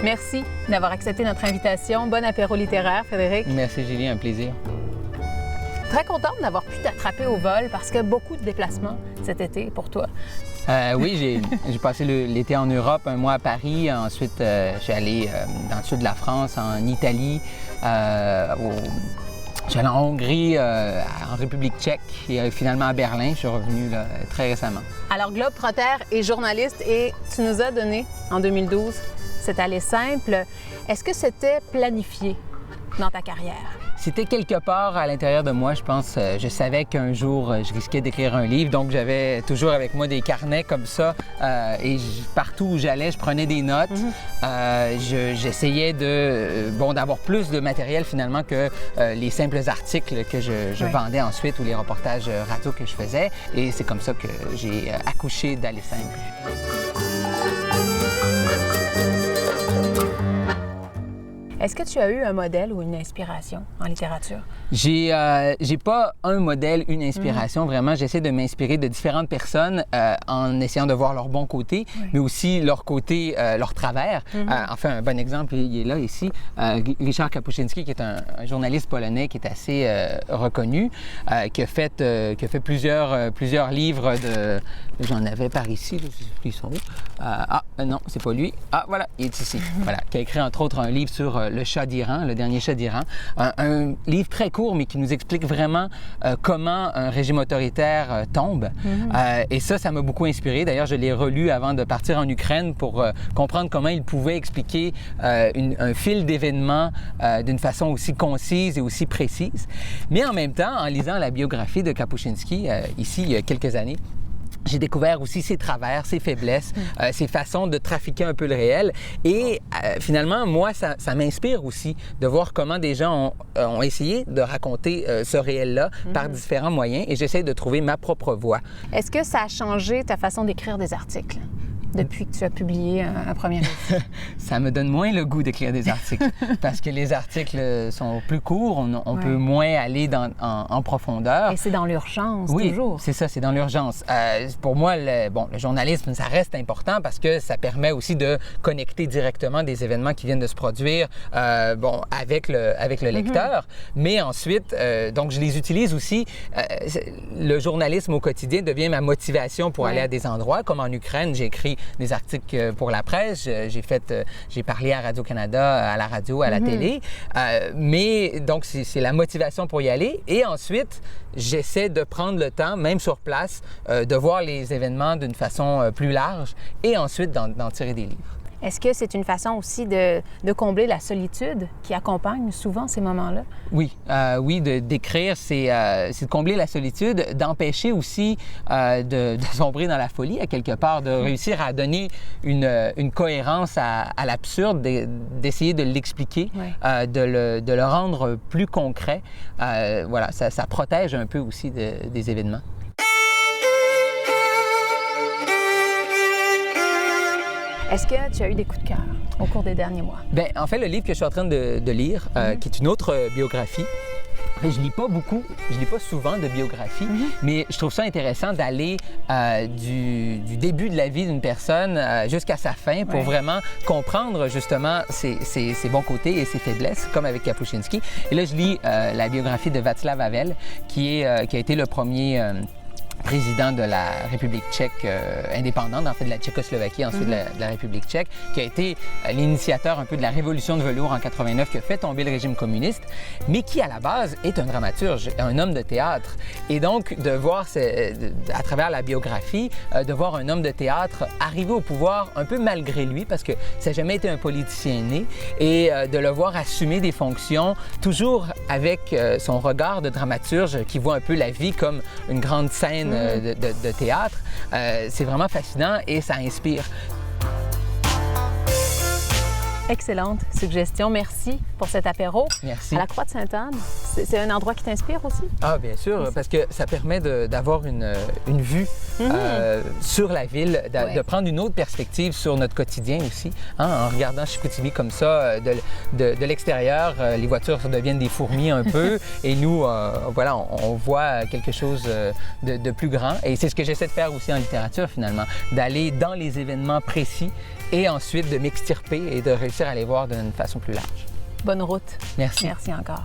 Merci d'avoir accepté notre invitation. Bon apéro littéraire, Frédéric. Merci, Julie, un plaisir. Très contente d'avoir pu t'attraper au vol parce que beaucoup de déplacements cet été pour toi. Oui, j'ai passé l'été en Europe, un mois à Paris. Ensuite, je suis allé dans le sud de la France, en Italie, je suis allé en Hongrie, en République tchèque et finalement à Berlin. Je suis revenu là, très récemment. Alors, globe-trotter et journaliste, et tu nous as donné en 2012 cet aller simple. Est-ce que c'était planifié dans ta carrière? C'était quelque part à l'intérieur de moi, je pense. Je savais qu'un jour, je risquais d'écrire un livre, donc j'avais toujours avec moi des carnets comme ça. Partout où j'allais, je prenais des notes. J'essayais d'avoir plus de matériel finalement que les simples articles que je vendais ensuite ou les reportages radio que je faisais. Et c'est comme ça que j'ai accouché d'Aller simple. Est-ce que tu as eu un modèle ou une inspiration en littérature? J'ai pas un modèle, une inspiration. Vraiment, j'essaie de m'inspirer de différentes personnes en essayant de voir leur bon côté, mais aussi leur côté, leur travers. Enfin, un bon exemple, il est là, ici. Richard Kapuscinski, qui est un journaliste polonais qui est assez reconnu, qui a fait plusieurs livres de... J'en avais par ici, là, ils sont où? Non, c'est pas lui. Ah, voilà, il est ici. Voilà, qui a écrit entre autres un livre sur le chat d'Iran, le dernier chat d'Iran. Un livre très court, mais qui nous explique vraiment comment un régime autoritaire tombe. Et ça m'a beaucoup inspiré. D'ailleurs, je l'ai relu avant de partir en Ukraine pour comprendre comment il pouvait expliquer un fil d'événements d'une façon aussi concise et aussi précise. Mais en même temps, en lisant la biographie de Kapuscinski, ici, il y a quelques années, j'ai découvert aussi ses travers, ses faiblesses, ses façons de trafiquer un peu le réel. Et finalement, moi, ça m'inspire aussi de voir comment des gens ont essayé de raconter ce réel-là par différents moyens. Et j'essaie de trouver ma propre voix. Est-ce que ça a changé ta façon d'écrire des articles depuis que tu as publié un premier livre? Ça me donne moins le goût d'écrire des articles parce que les articles sont plus courts, on peut moins aller en profondeur. Et c'est dans l'urgence, oui, toujours. Oui, c'est ça, c'est dans l'urgence. Pour moi, le journalisme, ça reste important parce que ça permet aussi de connecter directement des événements qui viennent de se produire avec le lecteur. Mais ensuite, donc je les utilise aussi. Le journalisme au quotidien devient ma motivation pour aller à des endroits. Comme en Ukraine, j'ai écrit des articles pour la presse, j'ai parlé à Radio-Canada, à la radio, à la télé, mais donc c'est la motivation pour y aller. Et ensuite, j'essaie de prendre le temps, même sur place, de voir les événements d'une façon plus large et ensuite d'en tirer des livres. Est-ce que c'est une façon aussi de combler la solitude qui accompagne souvent ces moments-là? Oui, d'écrire, c'est de combler la solitude, d'empêcher aussi de sombrer dans la folie, à quelque part, de réussir à donner une cohérence à l'absurde, d'essayer de l'expliquer, de le rendre plus concret. Voilà, ça protège un peu aussi des événements. Est-ce que tu as eu des coups de cœur au cours des derniers mois? Bien, en fait, le livre que je suis en train de lire, qui est une autre biographie, je lis pas beaucoup, je lis pas souvent de biographie, mais je trouve ça intéressant d'aller du début de la vie d'une personne jusqu'à sa fin pour vraiment comprendre justement ses bons côtés et ses faiblesses, comme avec Kapuscinski. Et là, je lis la biographie de Václav Havel, qui a été le premier président de la République tchèque indépendante, en fait de la Tchécoslovaquie, ensuite de la République tchèque, qui a été l'initiateur un peu de la révolution de velours en 89, qui a fait tomber le régime communiste, mais qui, à la base, est un dramaturge, un homme de théâtre. Et donc, de voir, à travers la biographie, de voir un homme de théâtre arriver au pouvoir un peu malgré lui, parce que ça n'a jamais été un politicien né, et de le voir assumer des fonctions, toujours avec son regard de dramaturge qui voit un peu la vie comme une grande scène de théâtre. C'est vraiment fascinant et ça inspire. Excellente suggestion. Merci pour cet apéro. Merci. À la Croix de Sainte-Anne, C'est un endroit qui t'inspire aussi? Ah, bien sûr, parce que ça permet d'avoir une vue sur la ville, de prendre une autre perspective sur notre quotidien aussi. Hein, en regardant Chicoutimi comme ça, de l'extérieur, les voitures deviennent des fourmis un peu, et nous, voilà, on voit quelque chose de plus grand. Et c'est ce que j'essaie de faire aussi en littérature, finalement, d'aller dans les événements précis et ensuite de m'extirper et de réussir à les voir d'une façon plus large. Bonne route. Merci. Merci encore.